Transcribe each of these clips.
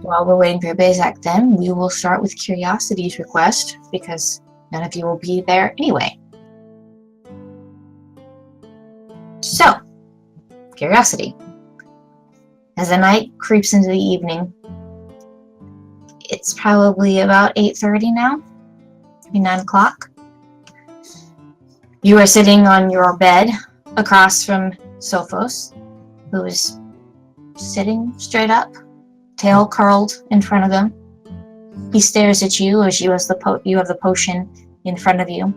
while we're waiting for your Bazak, then we will start with Curiosity's request, because none of you will be there anyway. So, Curiosity. As the night creeps into the evening, it's probably about 8:30 now, maybe 9 o'clock. You are sitting on your bed across from Sophos, who is sitting straight up, tail curled in front of him. He stares at you as you have the potion in front of you.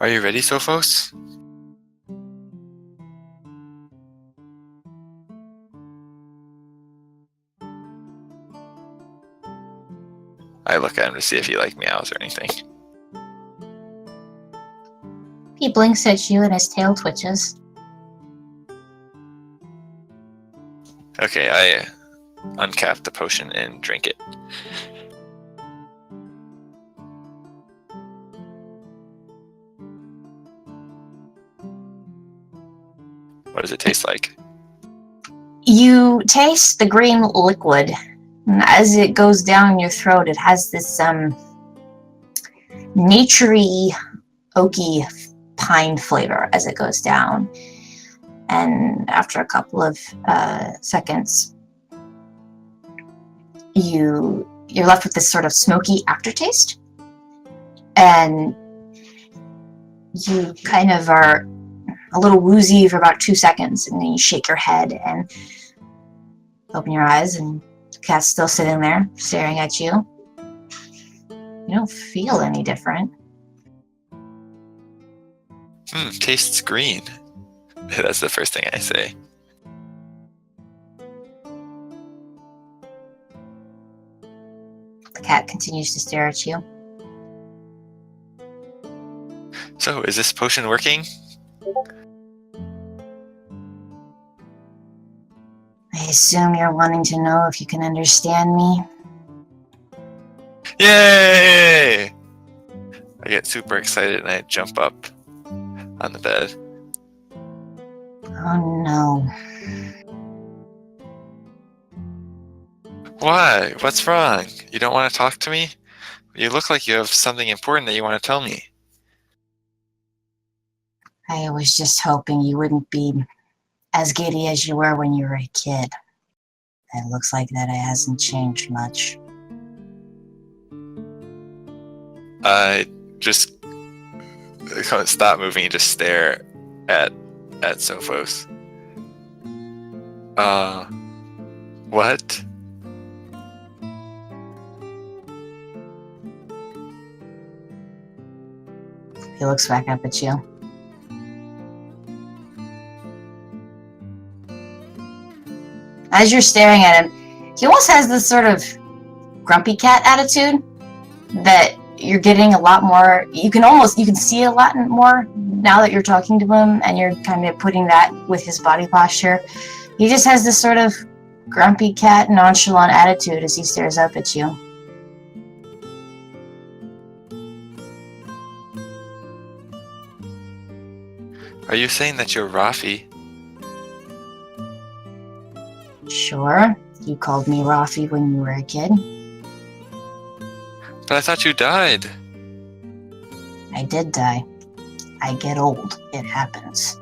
Are you ready, Sophos? I look at him to see if he meows or anything. He blinks at you and his tail twitches. Okay, I uncap the potion and drink it. What does it taste like? You taste the green liquid. And as it goes down your throat, it has this naturey, oaky pine flavor as it goes down. And after a couple of seconds, you're left with this sort of smoky aftertaste. And you kind of are a little woozy for about 2 seconds, and then you shake your head and open your eyes, and the cat's still sitting there staring at you. You don't feel any different. Tastes green. That's the first thing I say. The cat continues to stare at you. So, is this potion working? I assume you're wanting to know if you can understand me. Yay! I get super excited and I jump up on the bed. Oh no. Why? What's wrong? You don't want to talk to me? You look like you have something important that you want to tell me. I was just hoping you wouldn't be as giddy as you were when you were a kid. It looks like that it hasn't changed much. I just stop moving and just stare at Sophos. What? He looks back up at you. As you're staring at him, he almost has this sort of grumpy cat attitude that you're getting a lot more. You can see a lot more now that you're talking to him, and you're kind of putting that with his body posture. He just has this sort of grumpy cat, nonchalant attitude as he stares up at you. Are you saying that you're Rafi? Sure, you called me Rafi when you were a kid. But I thought you died. I did die. I get old. It happens.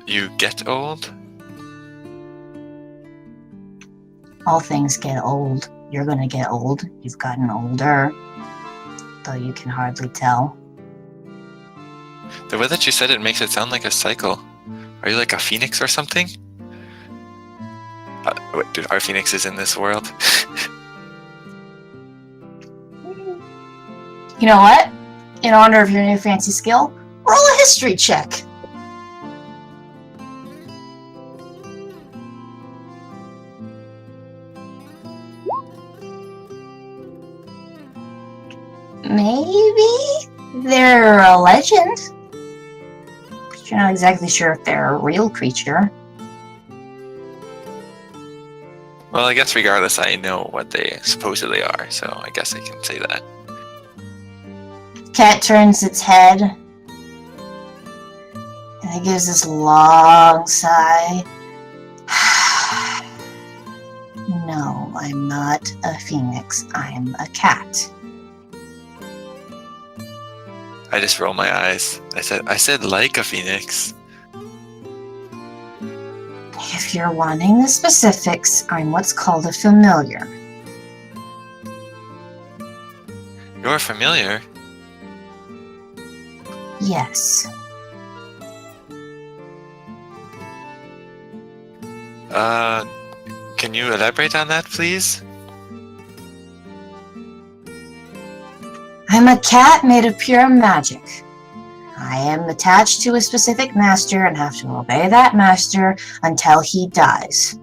You get old? All things get old. You're gonna get old. You've gotten older, though you can hardly tell. The way that you said it makes it sound like a cycle. Are you like a phoenix or something? Wait, dude, are phoenixes in this world? You know what? In honor of your new fancy skill, roll a history check. Maybe they're a legend. But you're not exactly sure if they're a real creature. Well, I guess regardless, I know what they supposedly are, so I guess I can say that. Cat turns its head, and it gives this long sigh. No, I'm not a phoenix. I'm a cat. I just roll my eyes. I said like a phoenix. If you're wanting the specifics, I'm what's called a familiar. You're familiar. Yes. Can you elaborate on that, please? I'm a cat made of pure magic. I am attached to a specific master and have to obey that master until he dies.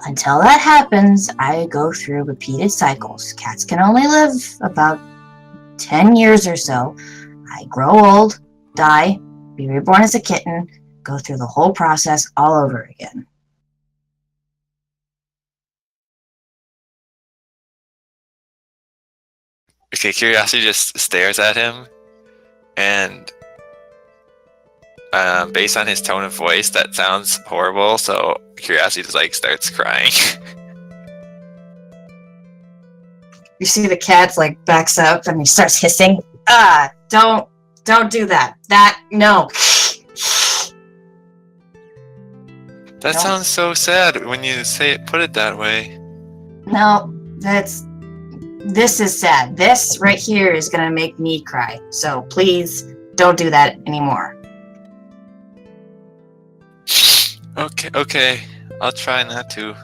Until that happens, I go through repeated cycles. Cats can only live about 10 years or so. I grow old, die, be reborn as a kitten, go through the whole process all over again. Okay, Curiosity just stares at him, and based on his tone of voice, that sounds horrible, so Curiosity just like starts crying. You see the cat like backs up and he starts hissing. Don't do that. No. That No. sounds so sad when you put it that way. No, this is sad. This right here is gonna make me cry. So please don't do that anymore. Okay. I'll try not to.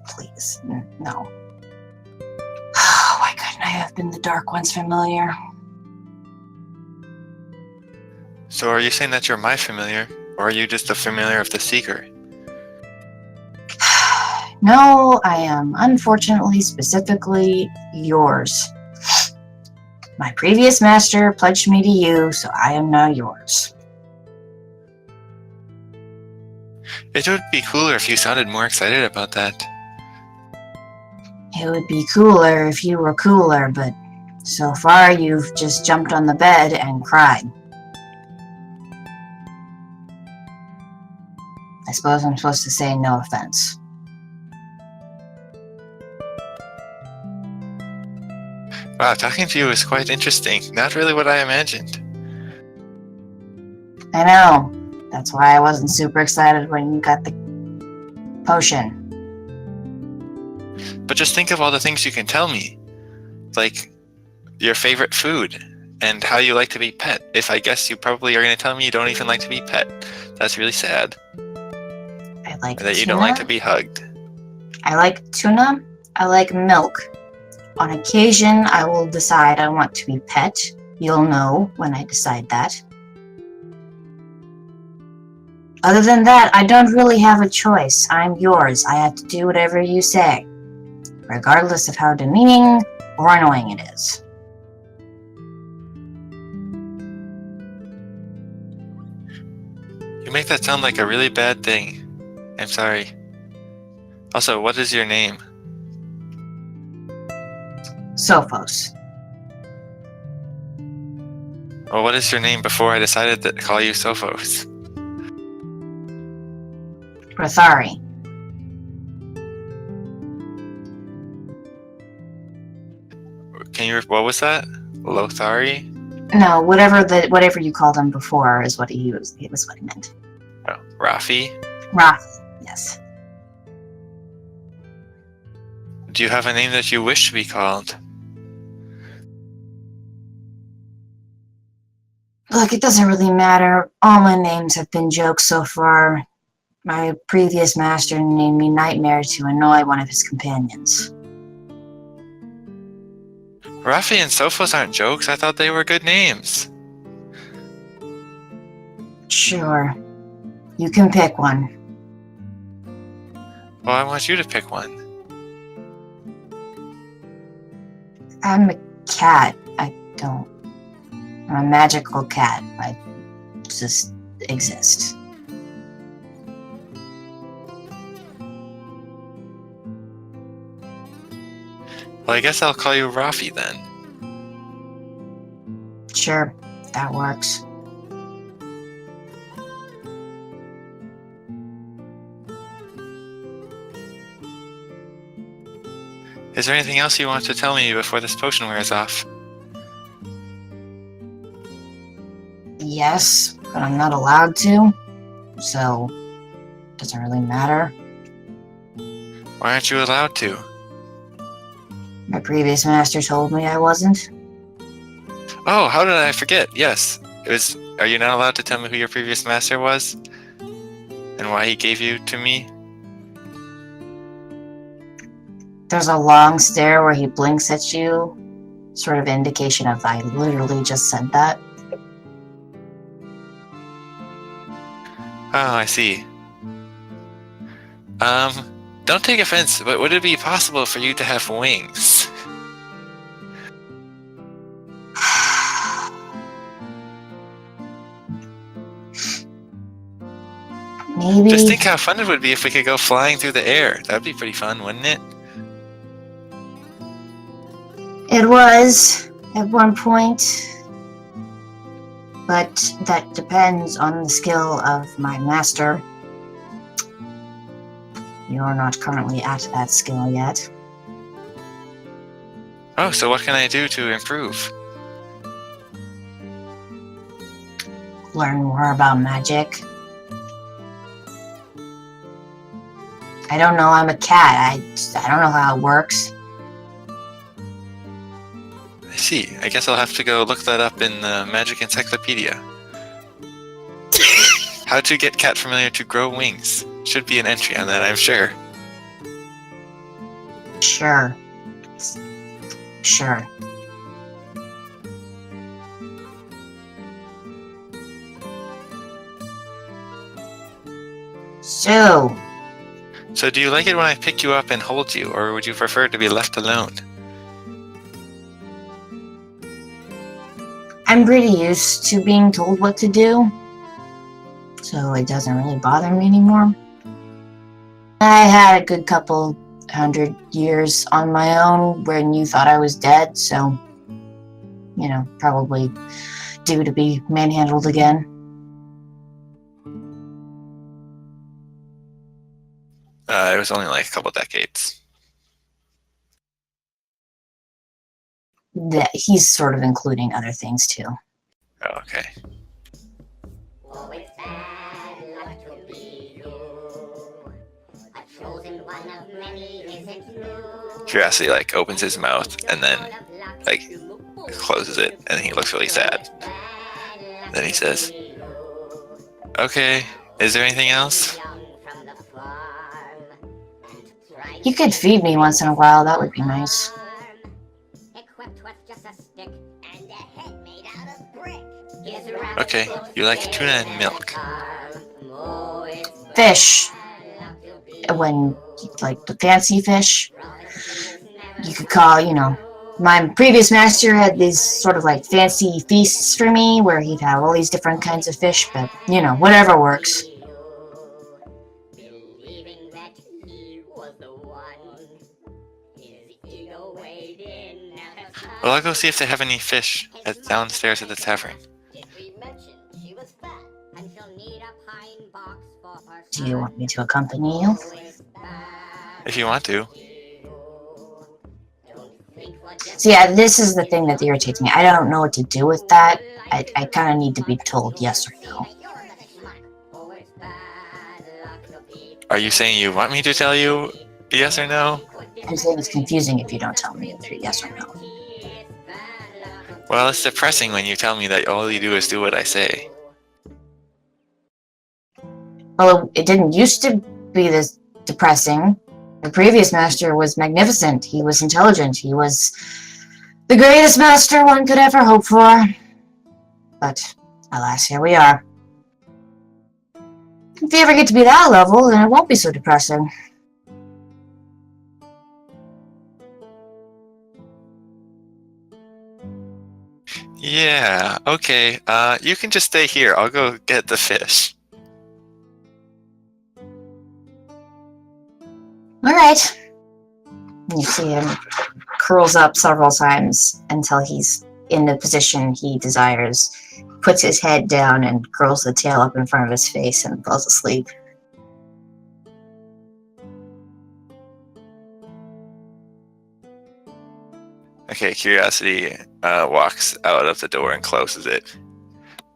Please, no. Why couldn't I have been the Dark One's familiar? So are you saying that you're my familiar, or are you just a familiar of the Seeker? No, I am unfortunately specifically yours. My previous master pledged me to you, so I am now yours. It would be cooler if you sounded more excited about that. It would be cooler if you were cooler, but so far you've just jumped on the bed and cried. I suppose I'm supposed to say no offense. Wow, talking to you is quite interesting. Not really what I imagined. I know. That's why I wasn't super excited when you got the potion. But just think of all the things you can tell me. Like your favorite food and how you like to be pet. If I guess you probably are going to tell me you don't even like to be pet. That's really sad. I like That you tuna. don't like to be hugged. I like tuna. I like milk. On occasion, I will decide I want to be pet. You'll know when I decide that. Other than that, I don't really have a choice. I'm yours. I have to do whatever you say, regardless of how demeaning or annoying it is. You make that sound like a really bad thing. I'm sorry. Also, what is your name? Sophos. Well, what is your name before I decided to call you Sophos? Rothari. What was that? Lothari? No, whatever you called him before is what he used. It was what he meant. Oh, Rafi? Roth. Yes. Do you have a name that you wish to be called? Look, it doesn't really matter. All my names have been jokes so far. My previous master named me Nightmare to annoy one of his companions. Rafi and Sophos aren't jokes. I thought they were good names. Sure. You can pick one. Well, I want you to pick one. I'm a cat. I'm a magical cat. I just exist. Well, I guess I'll call you Rafi then. Sure, that works. Is there anything else you want to tell me before this potion wears off? Yes, but I'm not allowed to, so it doesn't really matter. Why aren't you allowed to? My previous master told me I wasn't. Oh, how did I forget? Yes. Are you not allowed to tell me who your previous master was? And why he gave you to me? There's a long stare where he blinks at you, sort of indication of I literally just said that. Oh, I see. Don't take offense, but would it be possible for you to have wings? Maybe. Just think how fun it would be if we could go flying through the air. That'd be pretty fun, wouldn't it? It was at one point, but that depends on the skill of my master. You're not currently at that skill yet. Oh, so what can I do to improve? Learn more about magic. I don't know, I'm a cat. I don't know how it works. I see. I guess I'll have to go look that up in the Magic Encyclopedia. How to get cat familiar to grow wings. Should be an entry on that, I'm sure. Sure. Sure. So do you like it when I pick you up and hold you, or would you prefer to be left alone? I'm pretty used to being told what to do, so it doesn't really bother me anymore. I had a good couple 100 years on my own when you thought I was dead, so, you know, probably due to be manhandled again. It was only like a couple decades. He's sort of including other things too. Oh, okay. Oh, it's bad luck to be you. A chosen one of many isn't new. Curiosity like opens his mouth and then like closes it, and he looks really sad. Then he says, "Okay, is there anything else?" You could feed me once in a while, that would be nice. Equipped with just a stick and a head made out of brick. Okay, you like tuna and milk. Fish. When, like, the fancy fish, you could call, you know, my previous master had these sort of like fancy feasts for me where he'd have all these different kinds of fish, but, you know, whatever works. Well, I'll go see if they have any fish downstairs at the tavern. Do you want me to accompany you? If you want to. So yeah, this is the thing that irritates me. I don't know what to do with that. I kind of need to be told yes or no. Are you saying you want me to tell you yes or no? I'm saying it's confusing if you don't tell me if you're yes or no. Well, it's depressing when you tell me that all you do is do what I say. Well, it didn't used to be this depressing. The previous master was magnificent. He was intelligent. He was the greatest master one could ever hope for. But, alas, here we are. If you ever get to be that level, then it won't be so depressing. Yeah, okay. You can just stay here. I'll go get the fish. Alright. You see him curls up several times until he's in the position he desires, puts his head down and curls the tail up in front of his face and falls asleep. Okay, Curiosity walks out of the door and closes it.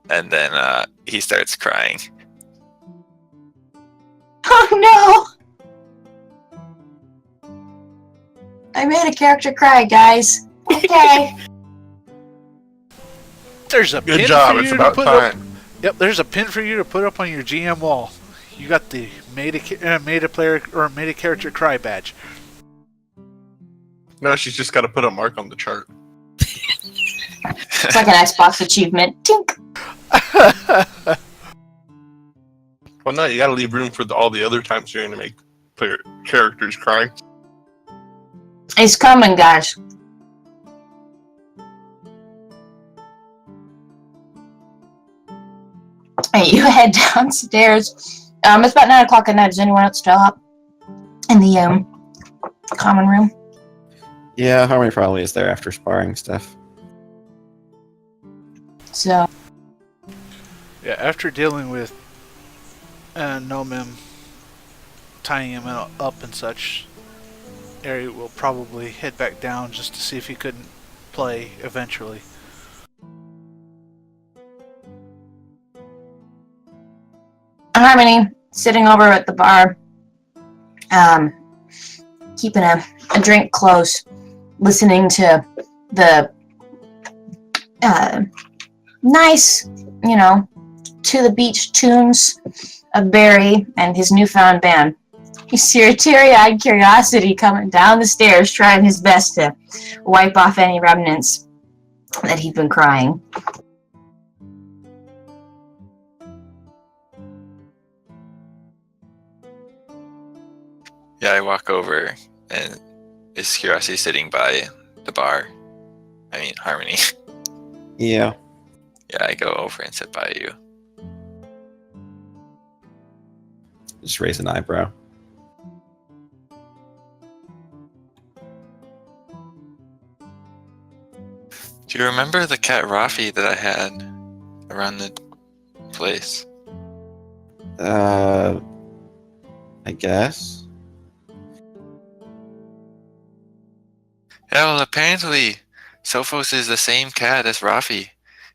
And then he starts crying. Oh no! I made a character cry, guys. Okay. There's a Good pin job. for It's you about to put up. time. Yep, there's a pin for you to put up on your GM wall. You got the made a player or made a character cry badge. No, she's just got to put a mark on the chart. It's like an Xbox achievement. Tink. Well, no, you got to leave room for all the other times you're going to make player characters cry. He's coming, guys. Hey, you head downstairs. It's about 9 o'clock at night. Is anyone else still up in the common room? Yeah, Harmony probably is there after sparring stuff. So, Yeah, after dealing with Nomim, tying him up and such, Ari will probably head back down just to see if he couldn't play eventually. Harmony, sitting over at the bar, keeping a drink close, listening to the nice, to the beach tunes of Barry and his newfound band. You see a teary-eyed Curiosity coming down the stairs, trying his best to wipe off any remnants that he'd been crying. Yeah, I walk over and is Curiosity sitting by the bar? I mean, Harmony. Yeah. Yeah, I go over and sit by you. Just raise an eyebrow. Do you remember the cat Rafi that I had around the place? I guess. Yeah, well, apparently, Sophos is the same cat as Rafi.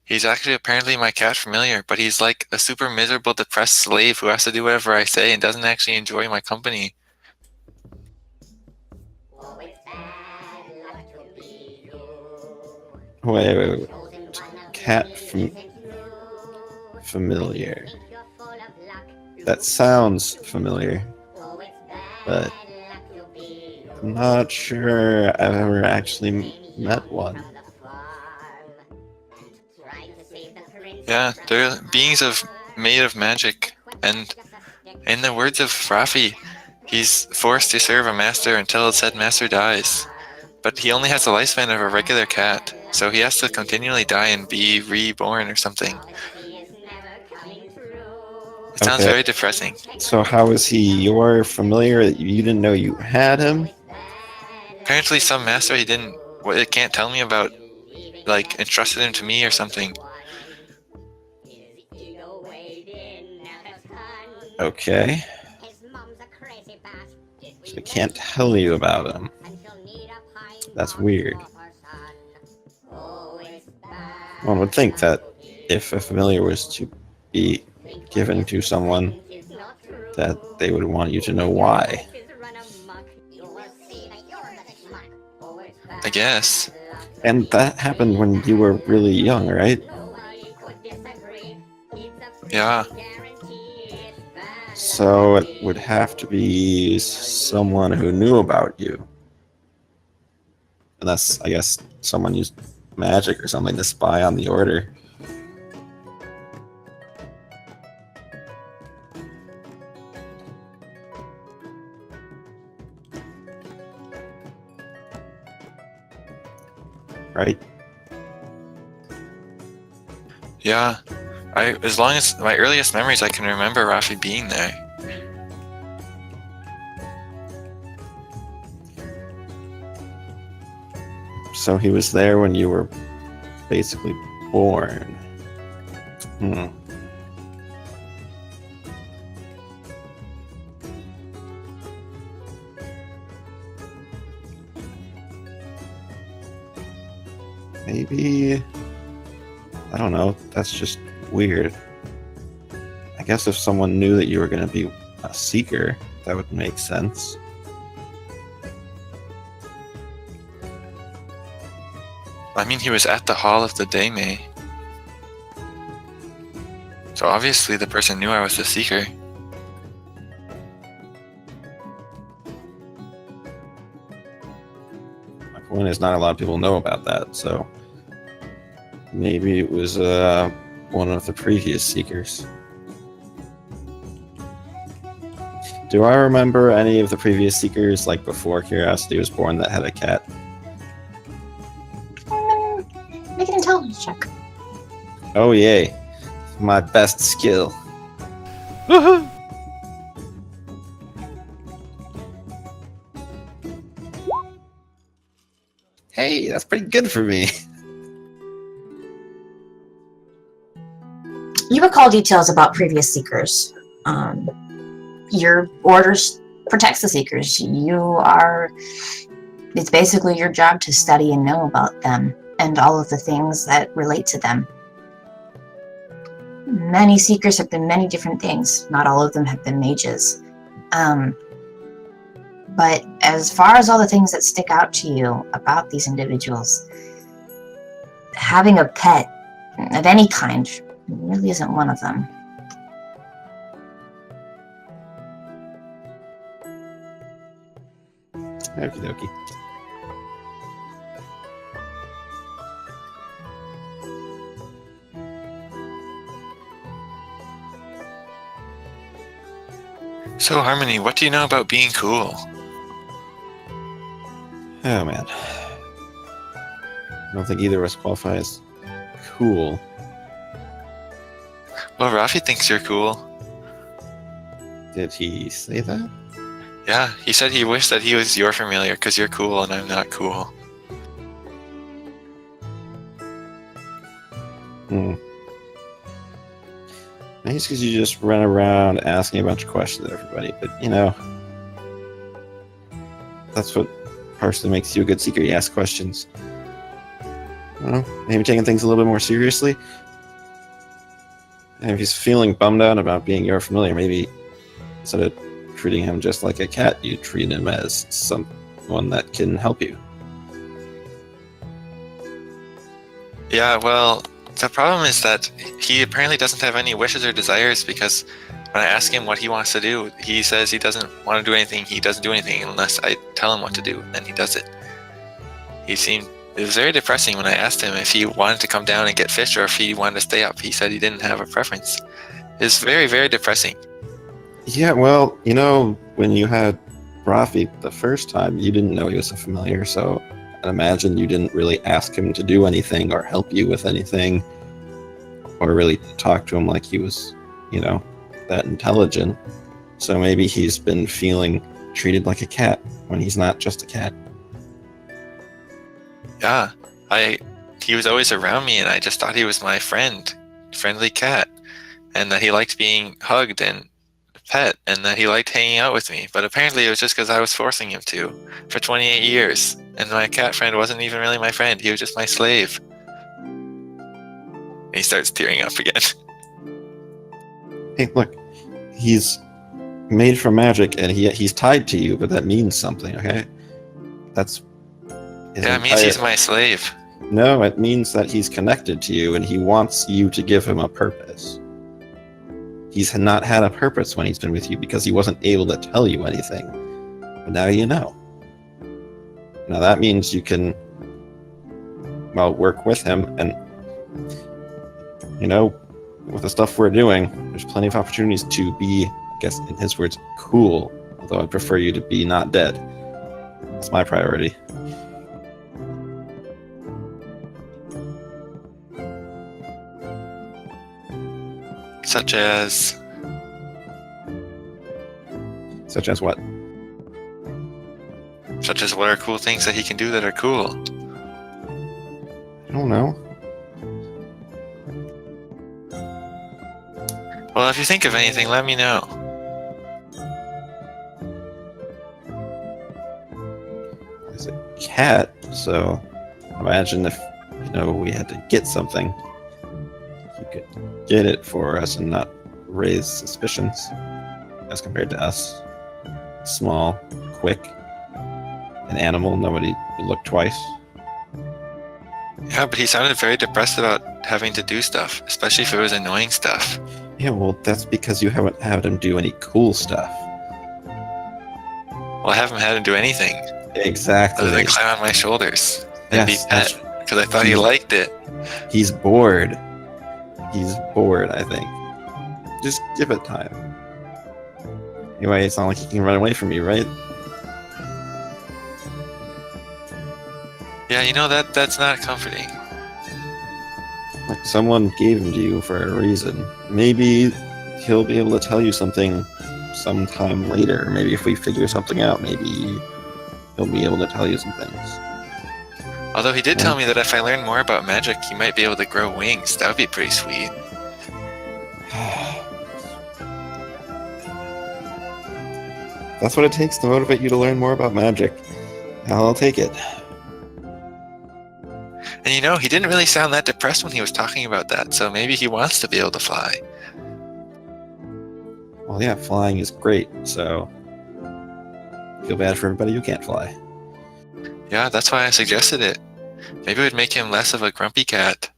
He's actually apparently my cat familiar, but he's like a super miserable, depressed slave who has to do whatever I say and doesn't actually enjoy my company. Oh, it's bad luck to be you. Wait. Chosen one of Cat many from isn't true. familiar. Think you're full of luck. That sounds familiar. Oh, it's bad But luck to be you. I'm not sure I've ever actually met one. Yeah, they're beings made of magic, and in the words of Rafi, he's forced to serve a master until said master dies. But he only has the lifespan of a regular cat, so he has to continually die and be reborn or something. It sounds Okay. very depressing. So how is he your familiar that you didn't know you had him? Apparently some master he didn't, it can't tell me about, like, entrusted him to me or something. Okay. So I can't tell you about him. That's weird. One would think that if a familiar was to be given to someone, that they would want you to know why. I guess. And that happened when you were really young, right? Yeah. So it would have to be someone who knew about you. Unless, I guess, someone used magic or something to spy on the order. Right? Yeah. As long as my earliest memories, I can remember Rafi being there. So he was there when you were basically born. Hmm. Maybe, I don't know, that's just weird. I guess if someone knew that you were going to be a seeker, that would make sense. I mean, he was at the Hall of the Daymay. So obviously the person knew I was the seeker. My point is, not a lot of people know about that, so maybe it was one of the previous seekers. Do I remember any of the previous seekers, like before Curiosity was born, that had a cat? Make an intelligence check. Oh yay, my best skill. Woohoo! Hey, that's pretty good for me. You recall details about previous seekers. Your orders protects the seekers. It's basically your job to study and know about them and all of the things that relate to them. Many seekers have been many different things. Not all of them have been mages. But as far as all the things that stick out to you about these individuals, having a pet of any kind really isn't one of them. Okie dokie. So Harmony, what do you know about being cool? Oh man. I don't think either of us qualify as cool. Well, Rafi thinks you're cool. Did he say that? Yeah, he said he wished that he was your familiar because you're cool and I'm not cool. Maybe it's because you just run around asking a bunch of questions to everybody, but you know, that's what partially makes you a good seeker. You ask questions. I don't know, maybe taking things a little bit more seriously. And if he's feeling bummed out about being your familiar, maybe instead of treating him just like a cat, you treat him as someone that can help you. Yeah, well, the problem is that he apparently doesn't have any wishes or desires because when I ask him what he wants to do, he says he doesn't want to do anything. He doesn't do anything unless I tell him what to do, and he does it. It was very depressing when I asked him if he wanted to come down and get fish or if he wanted to stay up. He said he didn't have a preference. It's very, very depressing. Yeah, well, you know, when you had Rafi the first time, you didn't know he was a familiar, so I imagine you didn't really ask him to do anything or help you with anything or really talk to him like he was, you know, that intelligent. So maybe he's been feeling treated like a cat when he's not just a cat. Yeah, he was always around me and I just thought he was my friendly cat, and that he liked being hugged and pet and that he liked hanging out with me. But apparently it was just because I was forcing him to for 28 years. And my cat friend wasn't even really my friend. He was just my slave. And he starts tearing up again. Hey, look, he's made from magic and he's tied to you, but that means something, okay? That's... Yeah, it means he's my slave. No, it means that he's connected to you and he wants you to give him a purpose. He's not had a purpose when he's been with you because he wasn't able to tell you anything. But now you know. Now that means you can, well, work with him and, you know, with the stuff we're doing, there's plenty of opportunities to be, I guess in his words, cool. Although I'd prefer you to be not dead. That's my priority. Such as... Such as what? Such as what are cool things that he can do that are cool? I don't know. Well, if you think of anything, let me know. It's a cat, so imagine if, we had to get something. You could get it for us and not raise suspicions as compared to us. Small, quick, an animal, nobody would look twice. Yeah, but he sounded very depressed about having to do stuff, especially if it was annoying stuff. Yeah, well, that's because you haven't had him do any cool stuff. Well, I haven't had him do anything Exactly. other than climb on my shoulders and be pet, because I thought he liked it. He's bored. He's bored, I think. Just give it time. Anyway, it's not like he can run away from you, right? Yeah, that's not comforting. Like someone gave him to you for a reason. Maybe he'll be able to tell you something sometime later. Maybe if we figure something out, maybe he'll be able to tell you some things. Although he did tell me that if I learn more about magic, he might be able to grow wings. That would be pretty sweet. That's what it takes to motivate you to learn more about magic. I'll take it. And he didn't really sound that depressed when he was talking about that, so maybe he wants to be able to fly. Well, yeah, flying is great, so feel bad for everybody who can't fly. Yeah, that's why I suggested it. Maybe it would make him less of a grumpy cat.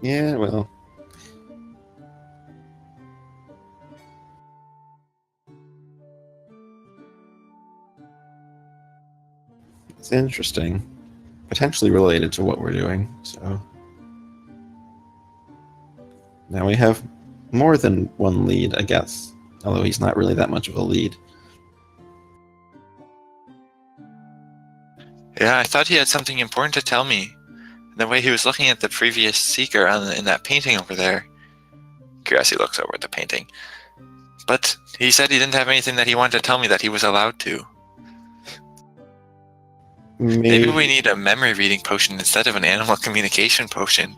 Yeah, well. It's interesting. Potentially related to what we're doing, so. Now we have more than one lead, I guess. Although he's not really that much of a lead. Yeah, I thought he had something important to tell me. The way he was looking at the previous seeker in that painting over there. Curiosity looks over at the painting. But he said he didn't have anything that he wanted to tell me that he was allowed to. Maybe we need a memory reading potion instead of an animal communication potion.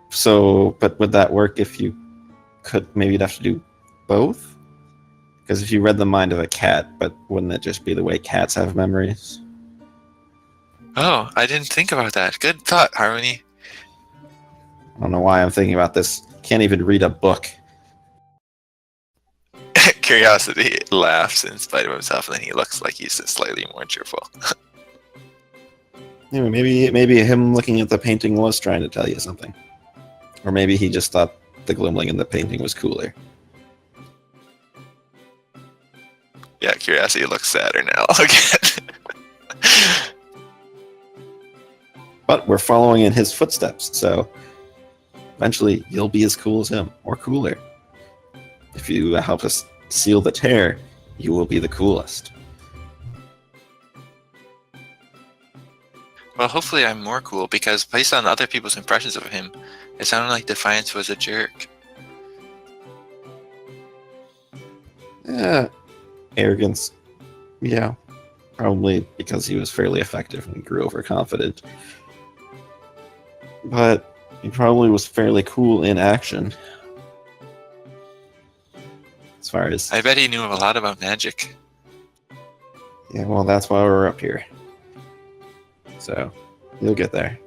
So, but would that work if you could? Maybe you'd have to do both? Because if you read the mind of a cat, but wouldn't it just be the way cats have memories? Oh, I didn't think about that. Good thought, Harmony. I don't know why I'm thinking about this. Can't even read a book. Curiosity laughs in spite of himself, and then he looks like he's slightly more cheerful. Yeah, maybe him looking at the painting was trying to tell you something. Or maybe he just thought the glimmering in the painting was cooler. Yeah, Curiosity looks sadder now again. But we're following in his footsteps, so eventually you'll be as cool as him, or cooler. If you help us seal the tear, you will be the coolest. Well, hopefully I'm more cool, because based on other people's impressions of him, it sounded like Defiance was a jerk. Yeah, arrogance. Yeah, probably because he was fairly effective and grew overconfident. But he probably was fairly cool in action. As far as... I bet he knew a lot about magic. Yeah, well, that's why we're up here. So, you'll get there.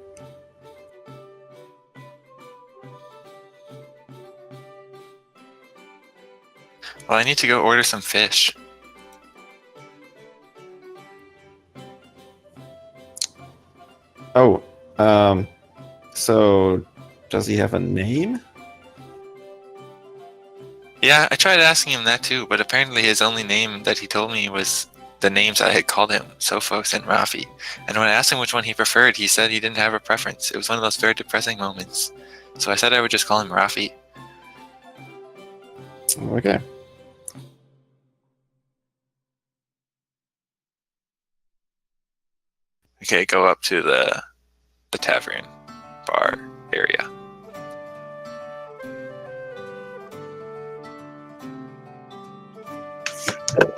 Well, I need to go order some fish. Oh, so does he have a name? Yeah, I tried asking him that too, but apparently his only name that he told me was the names I had called him, Sophos and Rafi. And when I asked him which one he preferred, he said he didn't have a preference. It was one of those very depressing moments. So I said I would just call him Rafi. Okay. Okay, go up to the tavern bar area.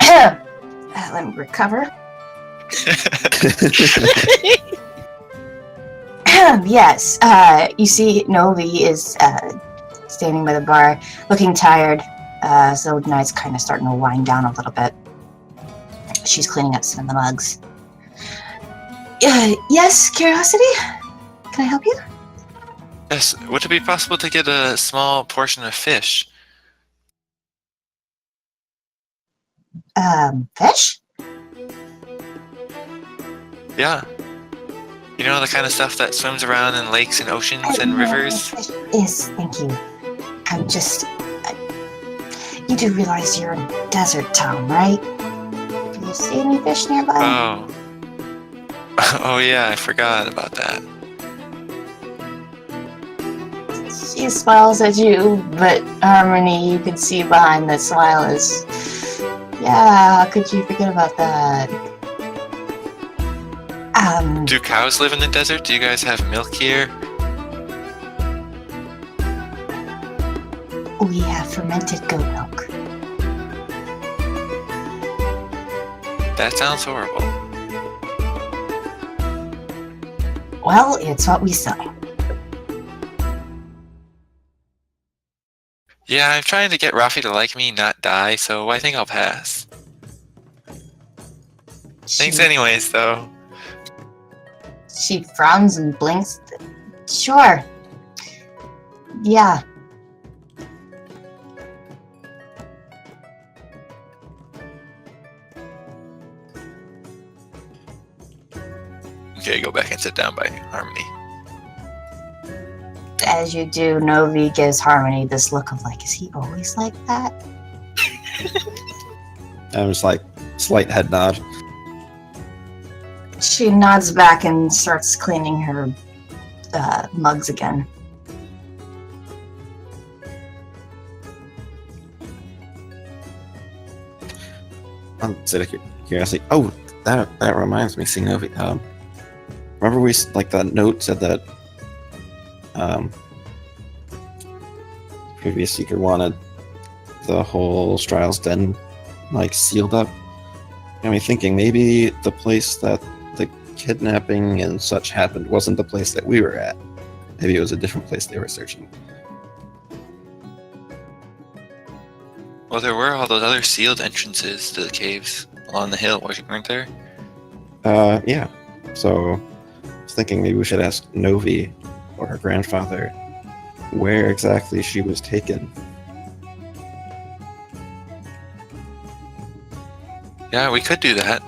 Let me recover. Yes, you see Novi is standing by the bar, looking tired. So the night's kind of starting to wind down a little bit. She's cleaning up some of the mugs. Yes, Curiosity? Can I help you? Yes, would it be possible to get a small portion of fish? Fish? Yeah. You know, the kind of stuff that swims around in lakes and oceans and rivers? Yes, thank you. I'm just... you do realize you're in a desert town, right? Do you see any fish nearby? Oh. Oh yeah, I forgot about that. She smiles at you, but Harmony, you can see behind that smile is... yeah, how could you forget about that? Do cows live in the desert? Do you guys have milk here? We have fermented goat milk. That sounds horrible. Well, it's what we sell. Yeah, I'm trying to get Rafi to like me, not die, so I think I'll pass. Thanks anyways, though. She frowns and blinks. Sure. Yeah. Okay, go back and sit down by Harmony. As you do, Novi gives Harmony this look of like, is he always like that? I was like, slight head nod. She nods back and starts cleaning her mugs again. Curiosity. Oh, that reminds me, seeing Novi. Remember like that note said that previous seeker wanted the whole Striles Den like sealed up. Got me thinking maybe the place that the kidnapping and such happened wasn't the place that we were at. Maybe it was a different place they were searching. Well, there were all those other sealed entrances to the caves along the hill, weren't there? Yeah. So I was thinking maybe we should ask Novi or her grandfather where exactly she was taken. Yeah, we could do that.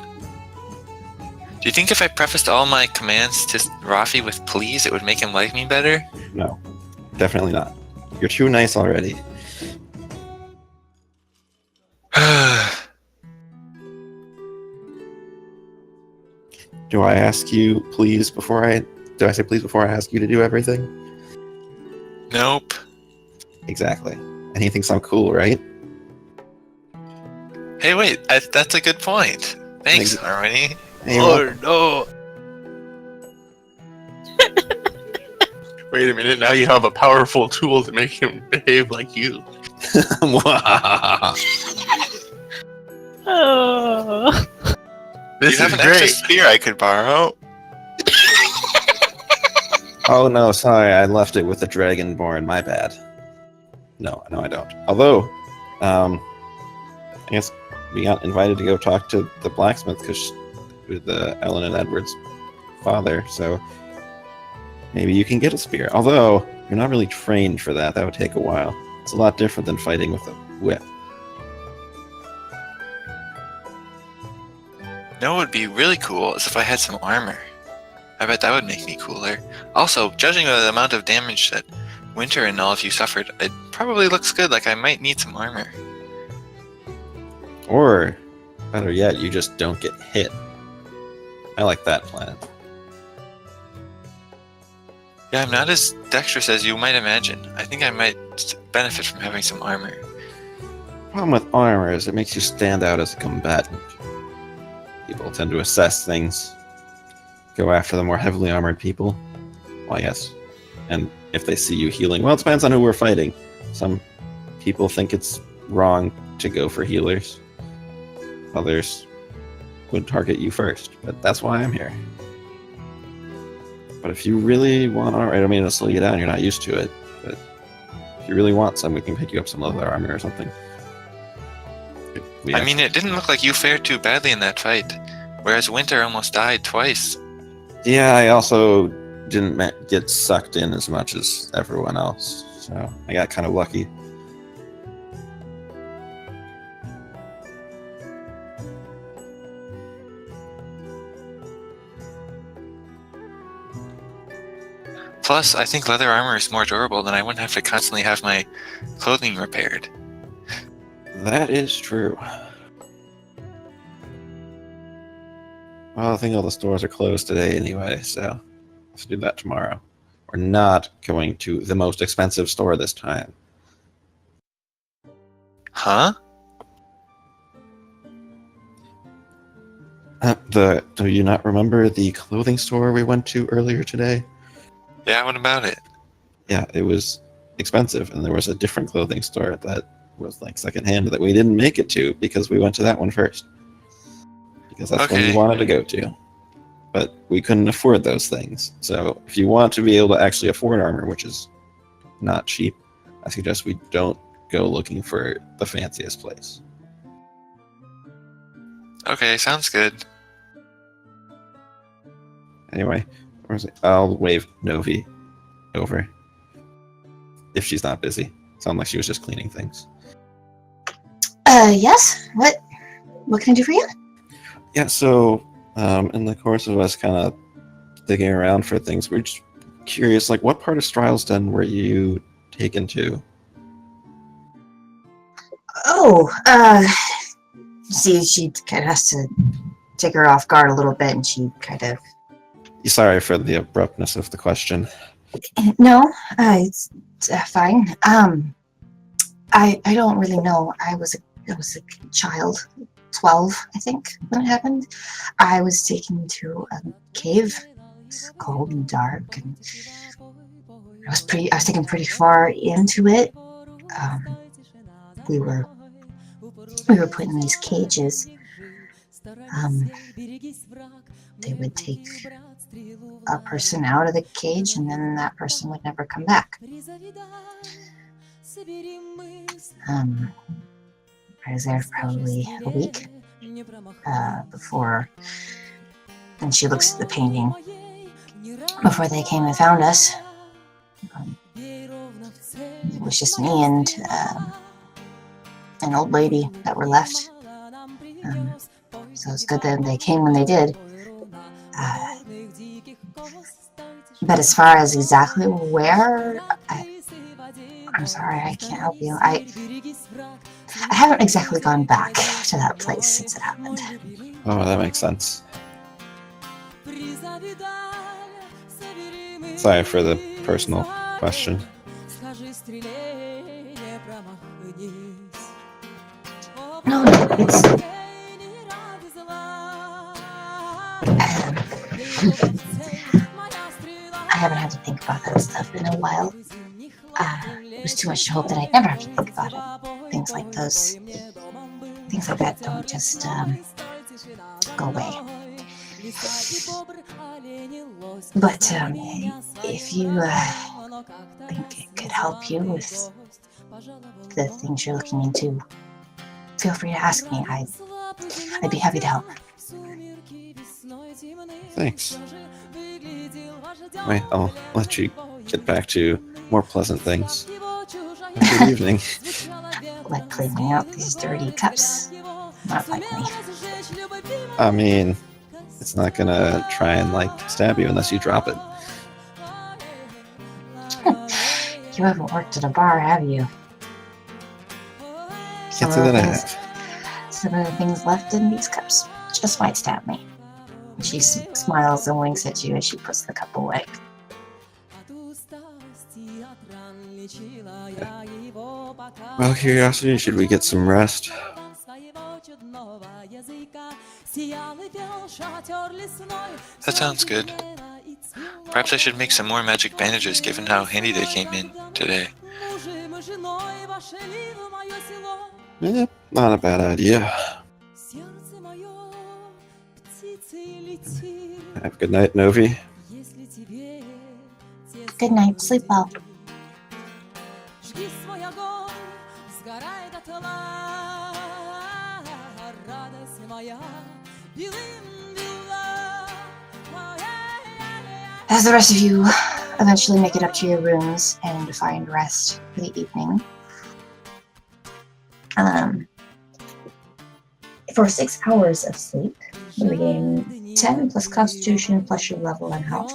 Do you think if I prefaced all my commands to Rafi with please, it would make him like me better? No, definitely not. You're too nice already. Do I ask you please before I... Do I say please before I ask you to do everything? Nope. Exactly. And he thinks I'm cool, right? Hey, wait, that's a good point. Thanks, Harmony. Hey, Oh no! Wait a minute, now you have a powerful tool to make him behave like you. Oh. This you have is an extra great. spear I could borrow. Oh no, sorry, I left it with the Dragonborn, my bad. No, I don't. Although, I guess we got invited to go talk to the blacksmith with Ellen and Edward's father, so maybe you can get a spear. Although, you're not really trained for that, that would take a while. It's a lot different than fighting with a whip. No, what would be really cool is if I had some armor. I bet that would make me cooler. Also, judging by the amount of damage that Winter and all of you suffered, it probably looks good, like I might need some armor. Or, better yet, you just don't get hit. I like that plan. Yeah, I'm not as dexterous as you might imagine. I think I might benefit from having some armor. Problem with armor is it makes you stand out as a combatant. People tend to assess things, go after the more heavily armored people. Well, yes. And if they see you healing, well, it depends on who we're fighting. Some people think it's wrong to go for healers. others would target you first. But that's why I'm here. But if you really want, I don't mean to slow you down, you're not used to it. But if you really want some, we can pick you up some leather armor or something. I mean, it didn't look like you fared too badly in that fight, whereas Winter almost died twice. Yeah, I also didn't get sucked in as much as everyone else, so I got kind of lucky. Plus, I think leather armor is more durable, then I wouldn't have to constantly have my clothing repaired. That is true. Well, I think all the stores are closed today anyway, so let's do that tomorrow. We're not going to the most expensive store this time. Huh? Do you not remember the clothing store we went to earlier today? Yeah, what about it? Yeah, it was expensive, and there was a different clothing store that was like secondhand that we didn't make it to because we went to that one first. Because that's what we wanted to go to. But we couldn't afford those things. So if you want to be able to actually afford armor, which is not cheap, I suggest we don't go looking for the fanciest place. Okay, sounds good. Anyway, I'll wave Novi over. If she's not busy. Sounds like she was just cleaning things. Yes? What can I do for you? Yeah, so in the course of us kind of digging around for things, we're just curious, like, what part of Strylesden were you taken to? Oh, see, she kind of has to take her off guard a little bit, and she kind of... Sorry for the abruptness of the question. No, it's fine. I don't really know. I was a child, 12, I think, when it happened. I was taken to a cave. It's cold and dark, and I was taken pretty far into it. We were put in these cages. They would take a person out of the cage, and then that person would never come back. I was there for probably a week before, and she looks at the painting before they came and found us. It was just me and an old lady that were left. So it's good that they came when they did. But as far as exactly where, I'm sorry, I can't help you. I haven't exactly gone back to that place since it happened. Oh, that makes sense. Sorry for the personal question. No, it's... I haven't had to think about that stuff in a while. It was too much to hope that I'd never have to think about it. Things like that don't just go away. But if you think it could help you with the things you're looking into, feel free to ask me. I'd be happy to help. Thanks. Wait, I'll let you get back to more pleasant things. Good evening. Like cleaning out these dirty cups. Not like me. I mean, it's not gonna try and, stab you unless you drop it. You haven't worked at a bar, have you? Can't say that I have. Some of the things left in these cups just might stab me. She smiles and winks at you as she puts the cup away. Well, curiosity, should we get some rest? That sounds good. Perhaps I should make some more magic bandages given how handy they came in today. Yeah, not a bad idea. Have a good night, Novi. Good night. Sleep well. As the rest of you eventually make it up to your rooms and find rest for the evening, for 6 hours of sleep, you regain 10 plus Constitution plus your level and health.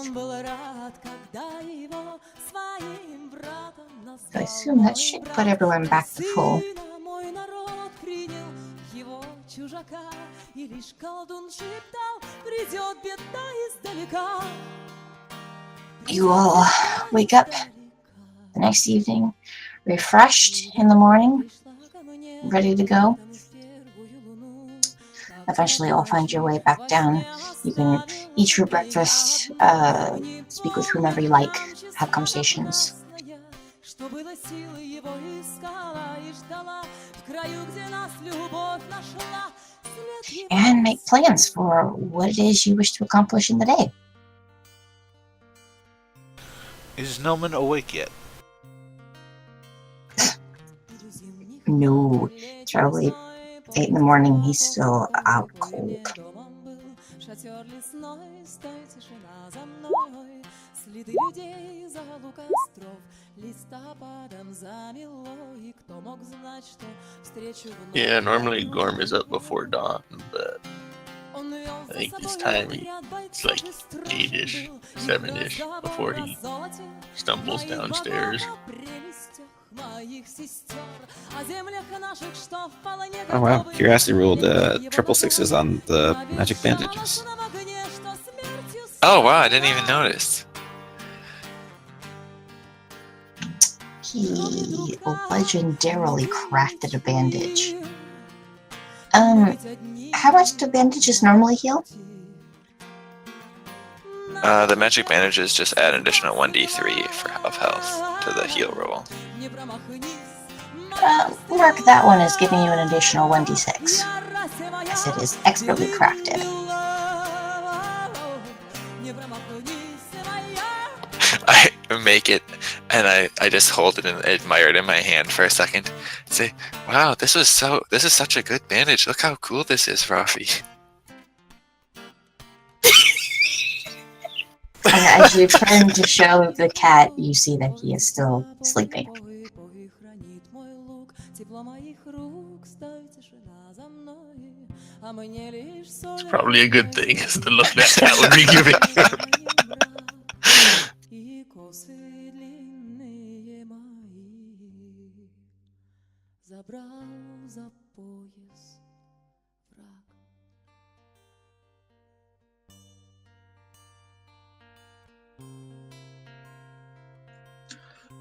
So I assume that should put everyone back to full. You all wake up the next evening, refreshed in the morning, ready to go. Eventually, you'll find your way back down. You can eat your breakfast, speak with whomever you like, have conversations. And make plans for what it is you wish to accomplish in the day. Is Noman awake yet? No, it's probably 8 in the morning. He's still out cold. Yeah, normally Gorm is up before dawn, but I think this time it's like 8-ish, 7-ish before he stumbles downstairs. Oh wow, Curiosity ruled triple sixes on the magic bandages. Oh wow, I didn't even notice. He legendarily crafted a bandage. How much do bandages normally heal? The magic bandages just add an additional 1d3 of health to the heal roll. Mark that one as giving you an additional 1d6, as it is expertly crafted. I make it, and I just hold it and admire it in my hand for a second. And say, "Wow, this is such a good bandage. Look how cool this is, Rafi." And as you turn to show the cat, you see that he is still sleeping. It's probably a good thing, is the look that cat would be giving.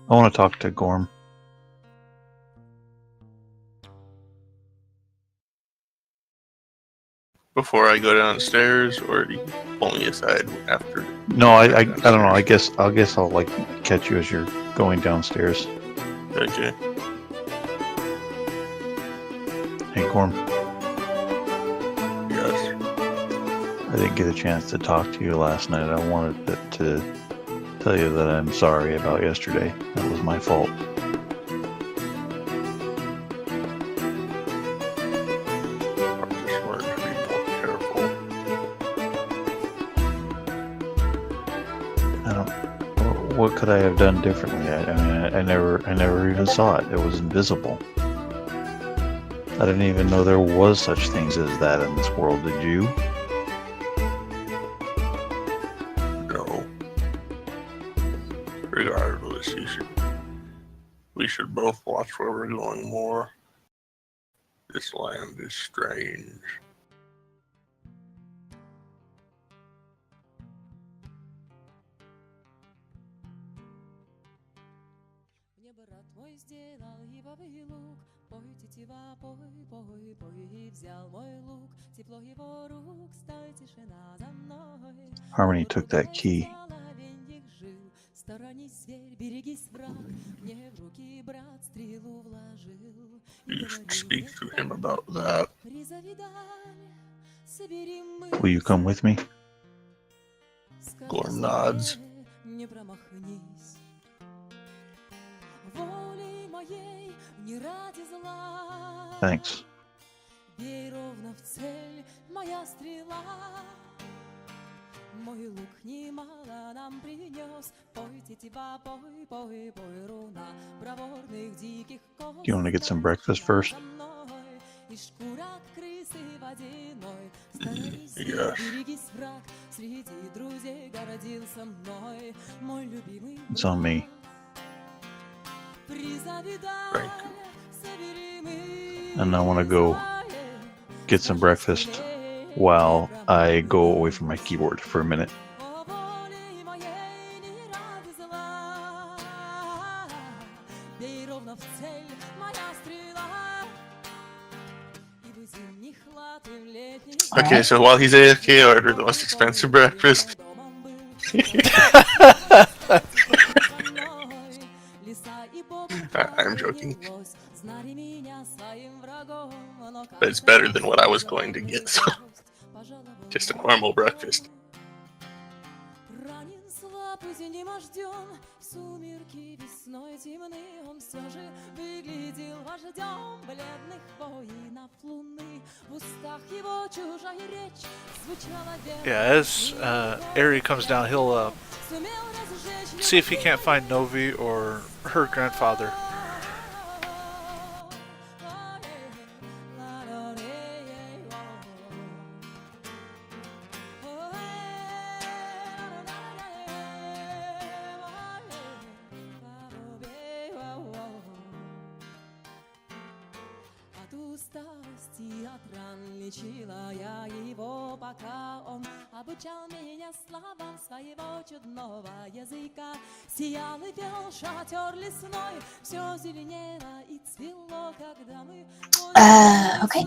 I want to talk to Gorm. Before I go downstairs, or do you pull me aside after? No, I don't know. I guess I'll like catch you as you're going downstairs. Okay. Hey, Gorm. Yes. I didn't get a chance to talk to you last night. I wanted to tell you that I'm sorry about yesterday. That was my fault. I just wanted to be more careful. I don't. What could I have done differently? I never even saw it. It was invisible. I didn't even know there was such things as that in this world. Did you? No. Regardless, we should both watch where we're going more. This land is strange. Harmony took that key. You should speak to him about that. Will you come with me? Gorm nods. Thanks. Do you want to get some breakfast first? Yes. It's on me. Right. And I want to go get some breakfast while I go away from my keyboard for a minute. Okay, so while he's AFK, I ordered the most expensive breakfast. I'm joking. But it's better than what I was going to get, so just a normal breakfast. Yeah, as Eri comes down, he'll see if he can't find Novi or her grandfather. Okay.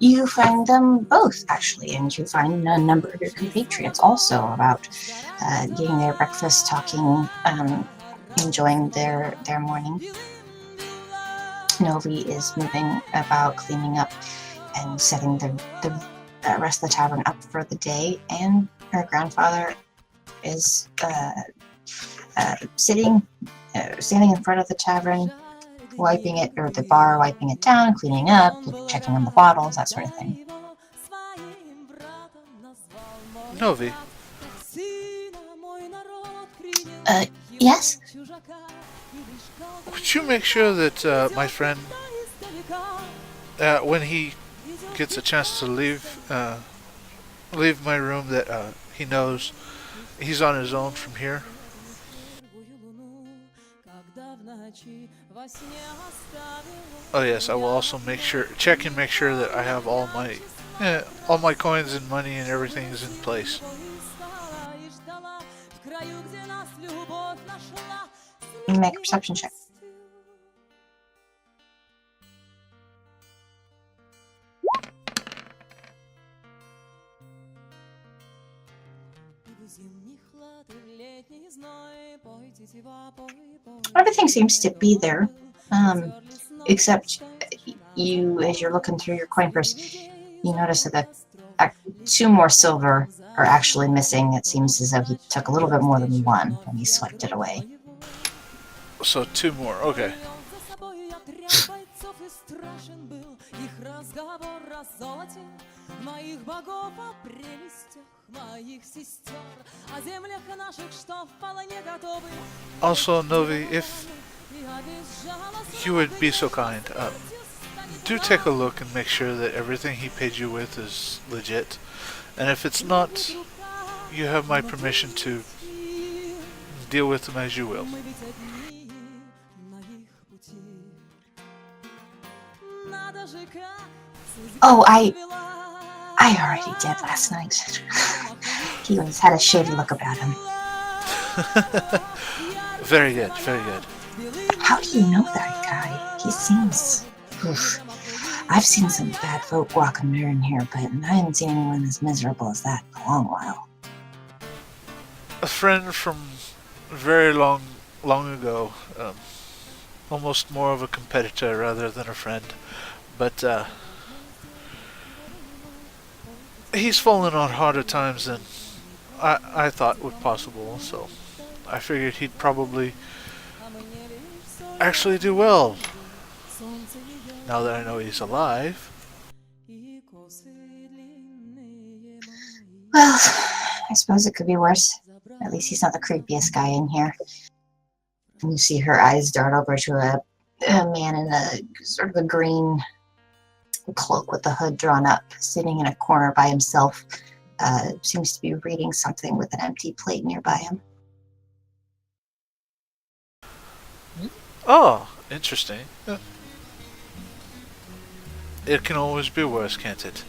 You find them both, actually, and you find a number of your compatriots also about getting their breakfast, talking, enjoying their morning. Novi is moving about, cleaning up and setting the rest of the tavern up for the day, and her grandfather is standing in front of the tavern, wiping it, or the bar, wiping it down, cleaning up, checking on the bottles, that sort of thing. Novi, Yes? would you make sure that my friend, when he gets a chance to leave my room, that he knows he's on his own from here? Oh yes, I will also check and make sure that I have all my coins and money and everything is in place. Make a perception check. Everything seems to be there, except you, as you're looking through your coin purse, you notice that 2 more silver are actually missing. It seems as though he took a little bit more than 1 when he swiped it away. So 2 more, okay. Also, Novi, if you would be so kind, do take a look and make sure that everything he paid you with is legit. And if it's not, you have my permission to deal with them as you will. Oh, I already did last night. He had a shady look about him. Very good, very good. How do you know that guy? He seems... Oof. I've seen some bad folk walking around here, but I haven't seen anyone as miserable as that in a long while. A friend from very long ago. Almost more of a competitor rather than a friend. But he's fallen on harder times than I thought was possible, so I figured he'd probably actually do well. Now that I know he's alive. Well, I suppose it could be worse. At least he's not the creepiest guy in here. And you see her eyes dart over to a man in a sort of a green cloak with the hood drawn up, sitting in a corner by himself. Seems to be reading something with an empty plate nearby him. Oh, interesting. It can always be worse, can't it?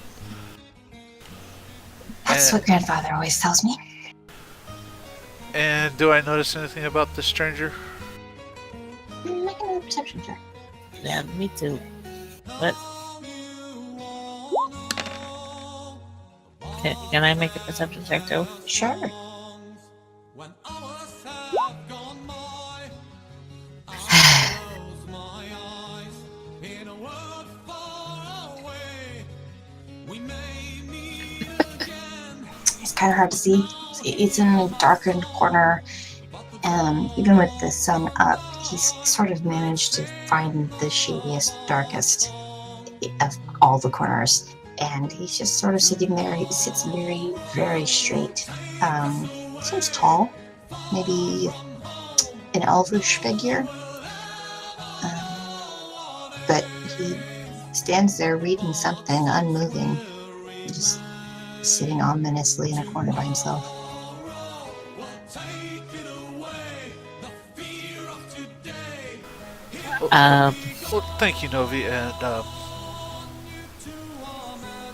That's what grandfather always tells me. And do I notice anything about the stranger? Make another perception check. Yeah, me too. But can I make a perception check too? Sure. It's kind of hard to see. It's in a darkened corner. Even with the sun up, he's sort of managed to find the shadiest, darkest of all the corners. And he's just sort of sitting there. He sits very, very straight. Seems tall. Maybe an elvish figure. But he stands there reading something, unmoving. Just sitting ominously in a corner by himself. Well, thank you, Novi, and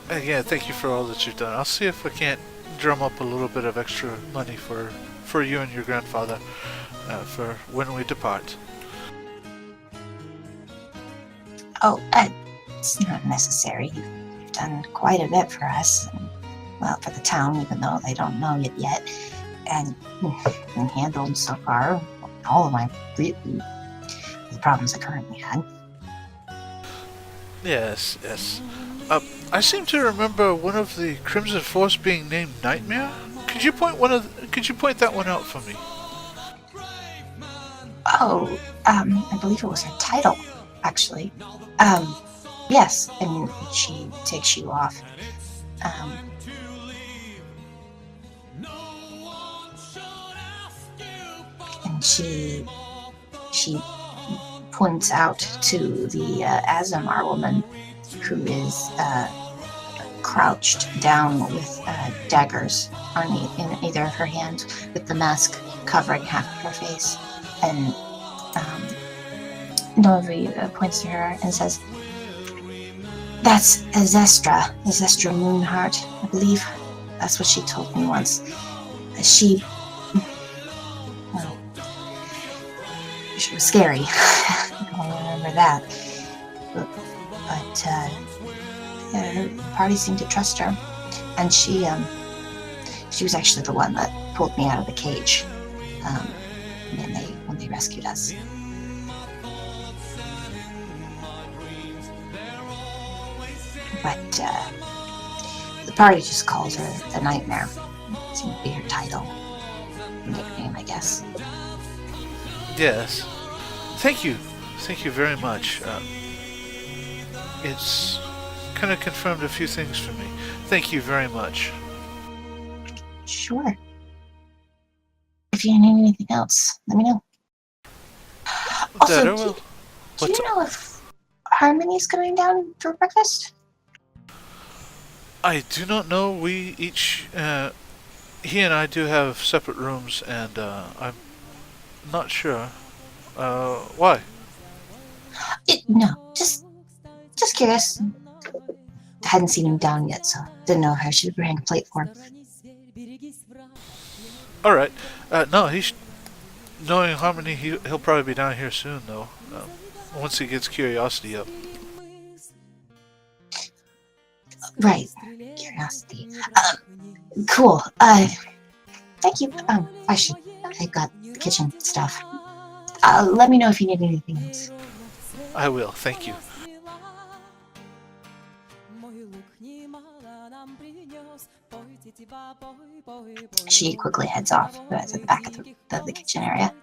again, thank you for all that you've done. I'll see if I can't drum up a little bit of extra money for you and your grandfather for when we depart. Oh, it's not necessary. You've done quite a bit for us. And, well, for the town, even though they don't know it yet. And been handled so far all of the problems I currently had. Yes. I seem to remember one of the Crimson Force being named Nightmare. Could you point that one out for me? Oh, I believe it was her title, actually. Yes, and she takes you off. And she points out to the Azamar woman who is crouched down with daggers in either of her hands, with the mask covering half of her face. And Novi points to her and says, "That's Azestra Moonheart, I believe. That's what she told me once. She was scary. I remember that. But the party seemed to trust her, and she was actually the one that pulled me out of the cage when they rescued us." But the party just called her the Nightmare. It seemed to be her title, nickname, I guess. Yes. Thank you very much. It's kind of confirmed a few things for me. Thank you very much. Sure. If you need anything else, let me know. Also, do you know if Harmony's coming down for breakfast? I do not know. We each, he and I do have separate rooms, and I'm not sure. Why? No, just curious. I hadn't seen him down yet, so didn't know if I should bring a plate for him. Alright. No, knowing Harmony, he'll probably be down here soon, though. Once he gets curiosity up. Right. Curiosity. Cool. Thank you. I I got the kitchen stuff. Let me know if you need anything else. I will, thank you. She quickly heads off to the back of the kitchen area.